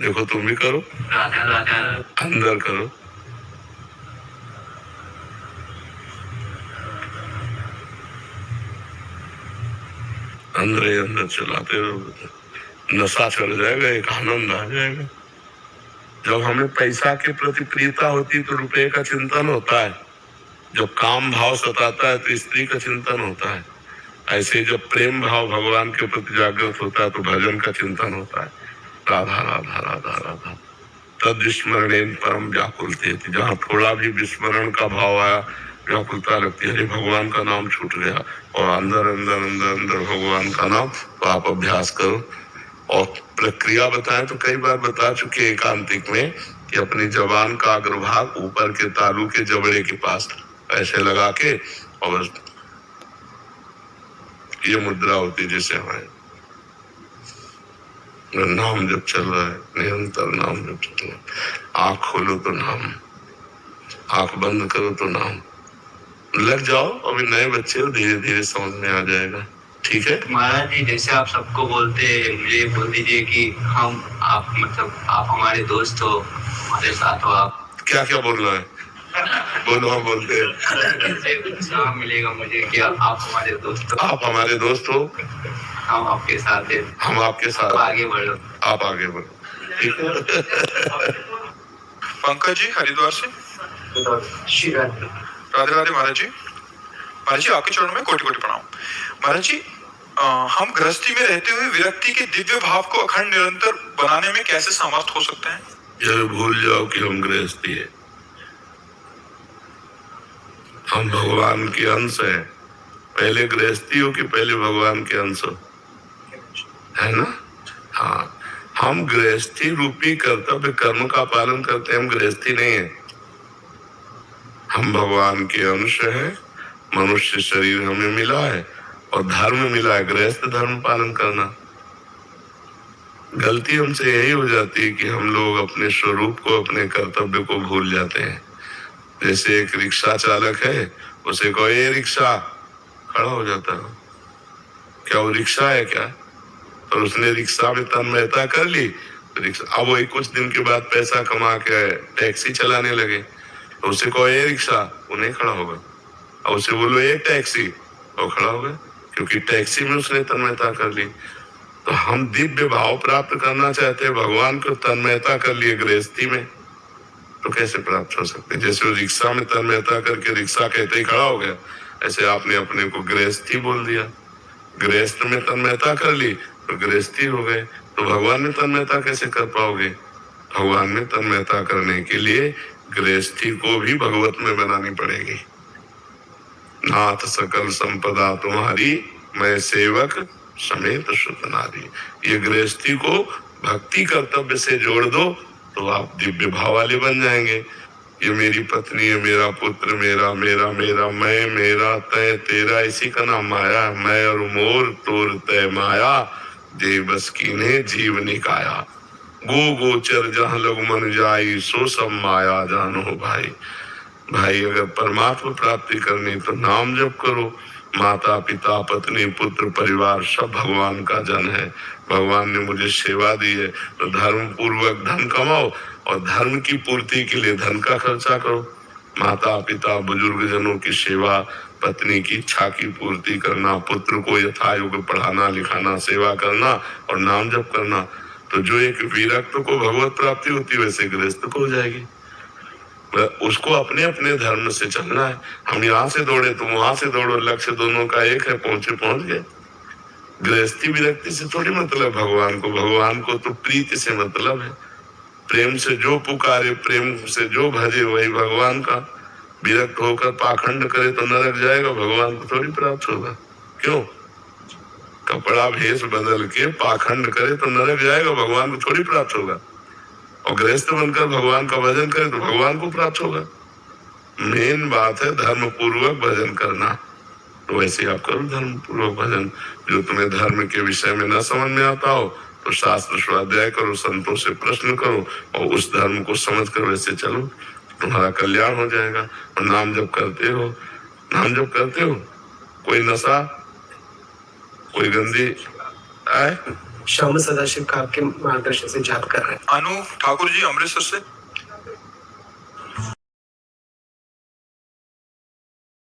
देखो तुम भी करो, अंदर करो। अंदर ही अंदर चलाते रहो, नशा चढ़ जाएगा, एक आनंद आ जाएगा। जब हमें पैसा के प्रति प्रियता होती है तो रुपए का चिंतन होता है, जब काम भाव सताता है तो स्त्री का चिंतन होता है, ऐसे जब प्रेम भाव भगवान के प्रति जागृत होता है तो भजन का चिंतन होता है। राधा राधा राधा राधा तद विस्मरणेन परम व्याकुलते, जहाँ थोड़ा भी विस्मरण का भाव आया व्याकुलता लगती है, भगवान का नाम छूट गया, और अंदर अंदर अंदर अंदर भगवान का नाम। तो आप अभ्यास करो। और प्रक्रिया बताएं तो कई बार बता चुके एकांतिक में कि अपनी जबान का अग्रभाग ऊपर के तालू के जबड़े के पास ऐसे लगा के, और ये मुद्रा होती जैसे हमारे नाम जब चल रहा है, निरंतर नाम जब चल रहा है। आंख खोलो तो नाम, आंख बंद करो तो नाम। लग जाओ, अभी नए बच्चे हो, धीरे धीरे समझ में आ जाएगा। ठीक है महाराज जी, जैसे आप सबको बोलते हैं, मुझे बोल दीजिए कि हम आप मतलब आप हमारे दोस्त हो, हमारे साथ हो। आप क्या क्या बोलना है बोलो, हम बोलते हैं। मिलेगा मुझे कि आप हमारे दोस्त हो। आप हमारे दोस्त हो, हम आपके साथ हैं। हम आपके साथ। आगे बढ़ो, आप आगे बढ़ो। ठीक है। पंकज जी हरिद्वार से। राधे राधे महाराज जी। महाराज जी आपके चरणों में कोटि कोटि प्रणाम। महाराज जी, हम गृहस्थी में रहते हुए विरक्ति के दिव्य भाव को अखंड निरंतर बनाने में कैसे समर्थ हो सकते हैं? ये भूल जाओ कि हम गृहस्थी है, हम भगवान के अंश हैं। पहले गृहस्थी हो कि पहले भगवान के अंश हो, है ना? हाँ, हम गृहस्थी रूपी कर्तव्य कर्म का पालन करते हैं, हम गृहस्थी नहीं है। हम भगवान के अंश हैं, मनुष्य शरीर हमें मिला है और धर्म मिला है, गृहस्थ धर्म पालन करना। गलती हमसे यही हो जाती है कि हम लोग अपने स्वरूप को, अपने कर्तव्य को भूल जाते हैं। जैसे एक रिक्शा चालक है, उसे कहो ये रिक्शा, खड़ा हो जाता है। क्या वो रिक्शा है क्या? और उसने रिक्शा में तन्मयता कर ली, तो रिक्शा, अब वो कुछ दिन के बाद पैसा कमा के टैक्सी चलाने लगे, तो उसे कहो ये रिक्शा, वो नहीं खड़ा होगा। और उसे बोलो ये टैक्सी, वो खड़ा होगा, क्योंकि टैक्सी में उसने तन्मयता कर ली। तो हम दिव्य भाव प्राप्त करना चाहते हैं, भगवान को तन्मयता कर लिए गृहस्थी में, तो कैसे प्राप्त हो सकते? जैसे वो रिक्शा में तन्मयता करके रिक्शा कहते ही खड़ा हो गया, ऐसे आपने अपने को गृहस्थी बोल दिया। गृहस्थ में तन्मयता कर ली तो गृहस्थी हो गए, तो भगवान में तन्मयता कैसे कर पाओगे? भगवान में तन्मयता करने के लिए गृहस्थी को भी भगवत में बनानी पड़ेगी। नाथ सकल संपदा तुम्हारी, मैं सेवक समेत सुत नारी। ये गृहस्थी को भक्ति कर्तव्य से जोड़ दो तो आप दिव्य भाव वाले बन जाएंगे। ये मेरी पत्नी है, मेरा पुत्र, मेरा मेरा मेरा, मैं मेरा तय तेरा, इसी का नाम माया। मैं और मोर तोर तय माया, देवस की ने जीव निकाया। गो गोचर जहाँ लग मन जाई, सो सब माया जानो भाई। भाई अगर परमात्मा प्राप्ति करनी तो नाम जप करो। माता पिता पत्नी पुत्र परिवार सब भगवान का जन है। भगवान ने मुझे सेवा दी है तो धर्म पूर्वक धन कमाओ और धर्म की पूर्ति के लिए धन का खर्चा करो। माता पिता बुजुर्ग जनों की सेवा, पत्नी की इच्छा की पूर्ति करना, पुत्र को यथायोग्य पढ़ाना लिखाना, सेवा करना और नाम जप करना। तो जो एक विरक्त को भगवत प्राप्ति होती है वैसे गृहस्थ को हो जाएगी। उसको अपने अपने धर्म से चलना है। हम यहाँ से दौड़े तुम वहां से दौड़ो, लक्ष्य दोनों का एक है, पहुंच गए। गृहस्थी विरक्ति से थोड़ी मतलब भगवान को तो प्रीति से मतलब है। प्रेम से जो पुकारे, प्रेम से जो भजे वही भगवान का। विरक्त होकर पाखंड करे तो नरक जाएगा, भगवान को थोड़ी प्राप्त होगा। क्यों? कपड़ा भेष बदल के पाखंड करे तो नरक जाएगा, भगवान को थोड़ी प्राप्त होगा। और गृहस्थ बनकर भगवान का भजन करे तो भगवान को प्राप्त होगा। मेन बात है धर्म पूर्वक भजन करना। तो वैसे आप करो धर्म पूर्वक भजन। जो तुम्हें धर्म के विषय में न समझ में आता हो तो शास्त्र स्वाध्याय करो, संतों से प्रश्न करो और उस धर्म को समझ कर वैसे चलो, तुम्हारा कल्याण हो जाएगा। और नाम जप करते हो, नाम जप करते हो, कोई नशा, कोई गंदी आए, श्याम सदाशिव का आपके मार्गदर्शन से जाप कर रहे हैं। अनु ठाकुर जी अमृतसर से।